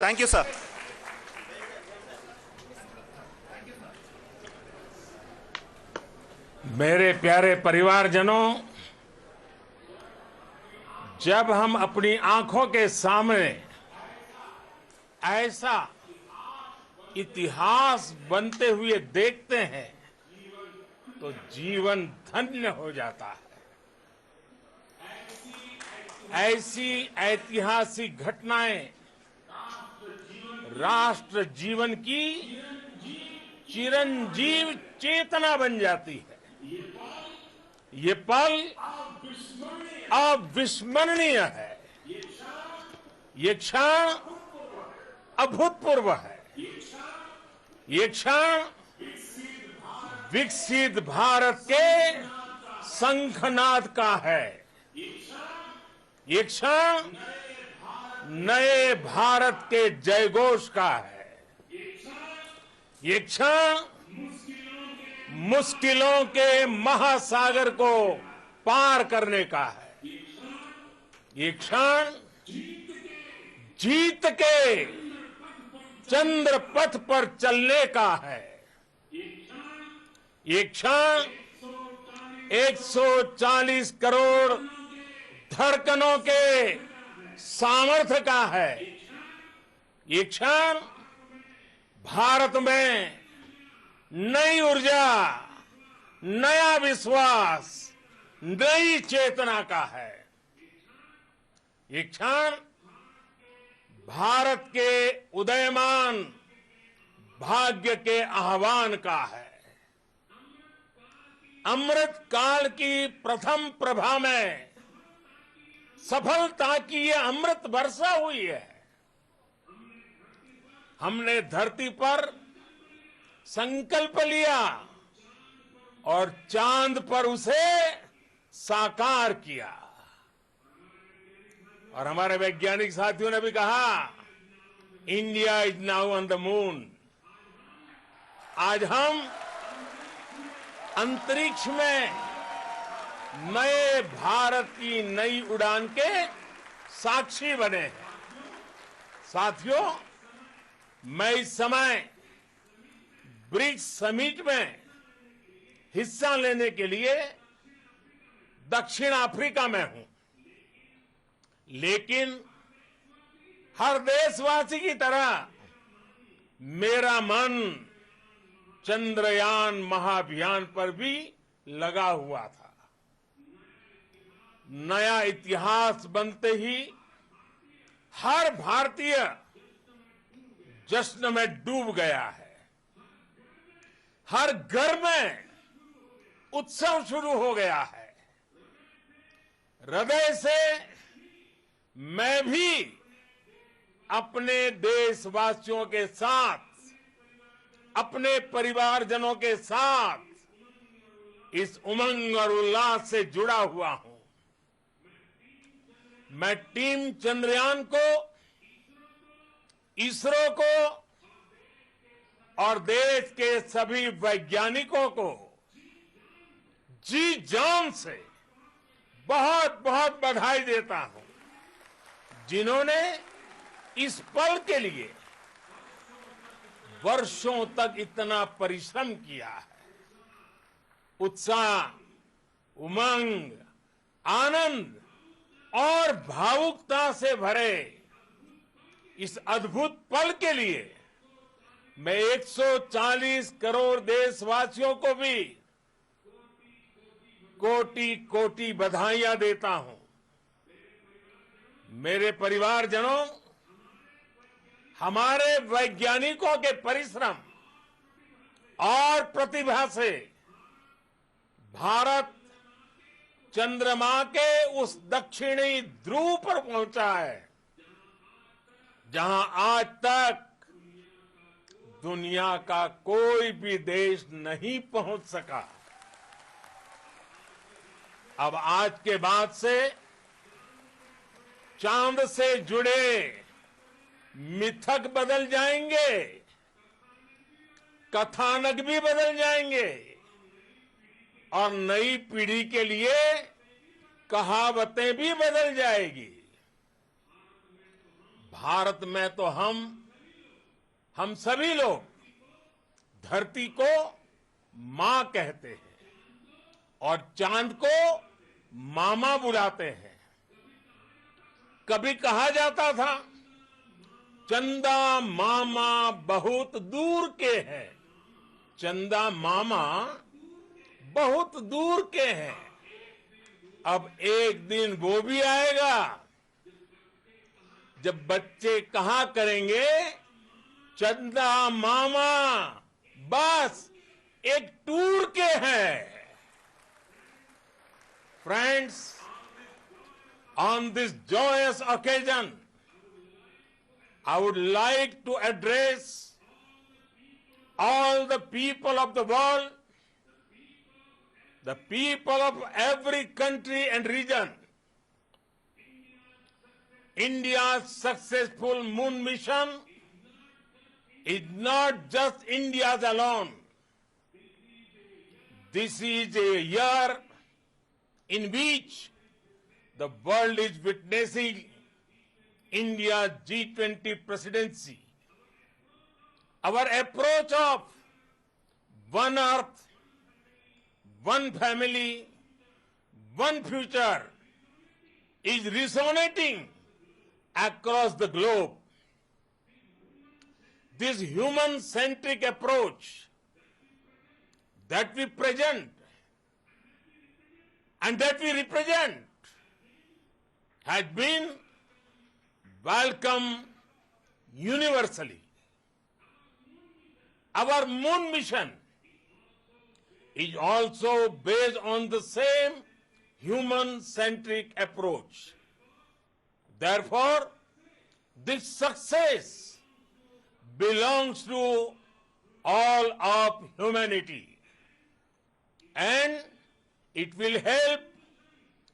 Thank you sir. मेरे प्यारे परिवारजनों, जब हम अपनी आंखों के सामने ऐसा इतिहास बनते हुए देखते हैं तो जीवन धन्य हो जाता है। ऐसी ऐतिहासिक घटनाएं राष्ट्र जीवन की चिरंजीव चेतना बन जाती है। ये पल अविस्मरणीय है। ये क्षण अभूतपूर्व है। ये क्षण विकसित भारत के शंखनाद का है। ये क्षण नए भारत के जयघोष का है। ये क्षण मुश्किलों के महासागर को पार करने का है। ये क्षण जीत के चंद्र पथ पर चलने का है। ये क्षण 140 करोड़ धड़कनों के सामर्थ्य का है। ये क्षण भारत में नई ऊर्जा, नया विश्वास, नई चेतना का है। ये क्षण भारत के उदयमान भाग्य के आह्वान का है। अमृत काल की प्रथम प्रभा में सफलता की ये अमृत वर्षा हुई है। हमने धरती पर संकल्प लिया और चांद पर उसे साकार किया। और हमारे वैज्ञानिक साथियों ने भी कहा, India is now on the moon. आज हम अंतरिक्ष में नए भारत की नई उड़ान के साक्षी बने हैं। साथियों, मैं इस समय ब्रिक्स समिट में हिस्सा लेने के लिए दक्षिण अफ्रीका में हूं, लेकिन हर देशवासी की तरह मेरा मन चंद्रयान महाअभियान पर भी लगा हुआ था। नया इतिहास बनते ही हर भारतीय जश्न में डूब गया है। हर घर में उत्सव शुरू हो गया है। हृदय से मैं भी अपने देशवासियों के साथ, अपने परिवारजनों के साथ इस उमंग और उल्लास से जुड़ा हुआ हूं। मैं टीम चंद्रयान को, इसरो को और देश के सभी वैज्ञानिकों को जी जान से बहुत बहुत बधाई देता हूं, जिन्होंने इस पल के लिए वर्षों तक इतना परिश्रम किया है। उत्साह, उमंग, आनंद और भावुकता से भरे इस अद्भुत पल के लिए मैं 140 करोड़ देशवासियों को भी कोटि कोटि बधाइयां देता हूं। मेरे परिवारजनों, हमारे वैज्ञानिकों के परिश्रम और प्रतिभा से भारत चंद्रमा के उस दक्षिणी ध्रुव पर पहुंचा है, जहां आज तक दुनिया का कोई भी देश नहीं पहुंच सका। अब आज के बाद से चांद से जुड़े मिथक बदल जाएंगे, कथानक भी बदल जाएंगे और नई पीढ़ी के लिए कहावतें भी बदल जाएगी। भारत में तो हम सभी लोग धरती को मां कहते हैं और चांद को मामा बुलाते हैं। कभी कहा जाता था चंदा मामा बहुत दूर के हैं, चंदा मामा बहुत दूर के हैं। अब एक दिन वो भी आएगा जब बच्चे कहा करेंगे चंदा मामा बस एक टूर के हैं। Friends, on this joyous occasion, I would like to address all the people of the world, the people of every country and region. India's successful moon mission is not just India's alone. This is a year in which the world is witnessing India's G20 presidency. Our approach of one earth, one family, one future is resonating across the globe. This human-centric approach that we present and that we represent has been welcomed universally. Our moon mission is also based on the same human-centric approach. Therefore, this success belongs to all of humanity, and it will help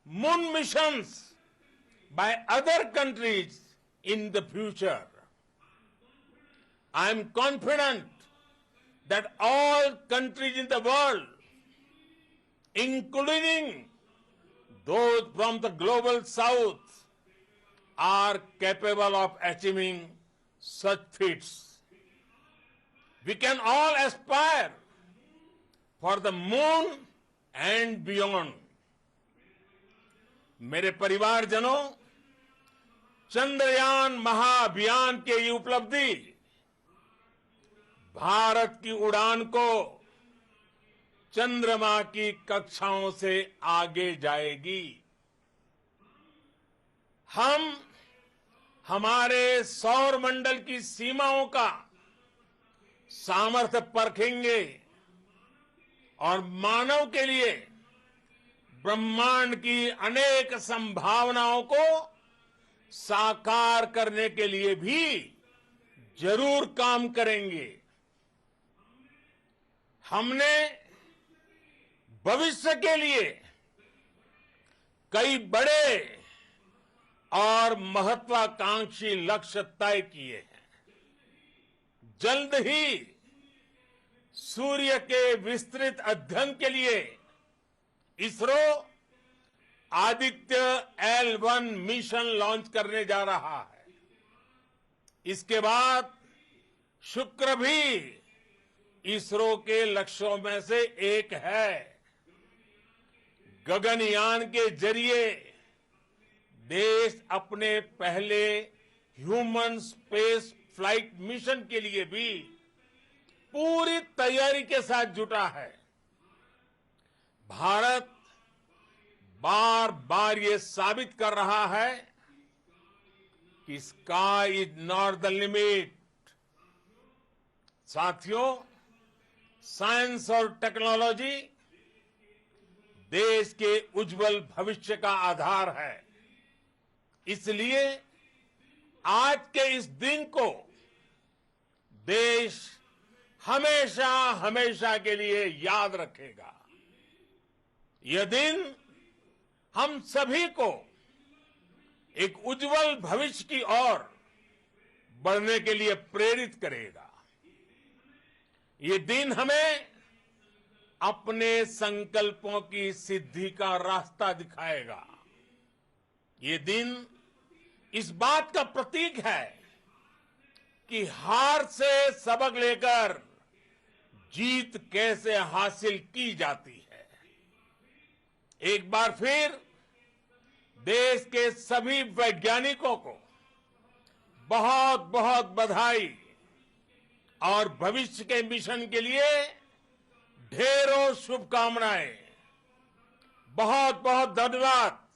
moon missions by other countries in the future. I am confident that all countries in the world, including those from the global south, are capable of achieving such feats. We can all aspire for the moon and beyond. मेरे परिवारजनों, चंद्रयान महाअभियान के ये उपलब्धि भारत की उड़ान को चंद्रमा की कक्षाओं से आगे जाएगी। हम हमारे सौर मंडल की सीमाओं का सामर्थ्य परखेंगे और मानव के लिए ब्रह्मांड की अनेक संभावनाओं को साकार करने के लिए भी जरूर काम करेंगे। हमने भविष्य के लिए कई बड़े और महत्वाकांक्षी लक्ष्य तय किए हैं। जल्द ही सूर्य के विस्तृत अध्ययन के लिए ISRO Aditya L1 mission launch करने जा रहा है। इसके बाद शुक्र भी इसरो के लक्ष्यों में से एक है। गगनयान के जरिए देश अपने पहले ह्यूमन स्पेस फ्लाइट मिशन के लिए भी पूरी तैयारी के साथ जुटा है। भारत बार बार ये साबित कर रहा है कि sky is not the limit. साथियों, साइंस और टेक्नोलॉजी देश के उज्जवल भविष्य का आधार है। इसलिए आज के इस दिन को देश हमेशा हमेशा के लिए याद रखेगा। यह दिन हम सभी को एक उज्जवल भविष्य की ओर बढ़ने के लिए प्रेरित करेगा। ये दिन हमें अपने संकल्पों की सिद्धि का रास्ता दिखाएगा। ये दिन इस बात का प्रतीक है कि हार से सबक लेकर जीत कैसे हासिल की जाती है। एक बार फिर देश के सभी वैज्ञानिकों को बहुत बहुत बधाई और भविष्य के मिशन के लिए ढेरों शुभकामनाएं। बहुत बहुत धन्यवाद।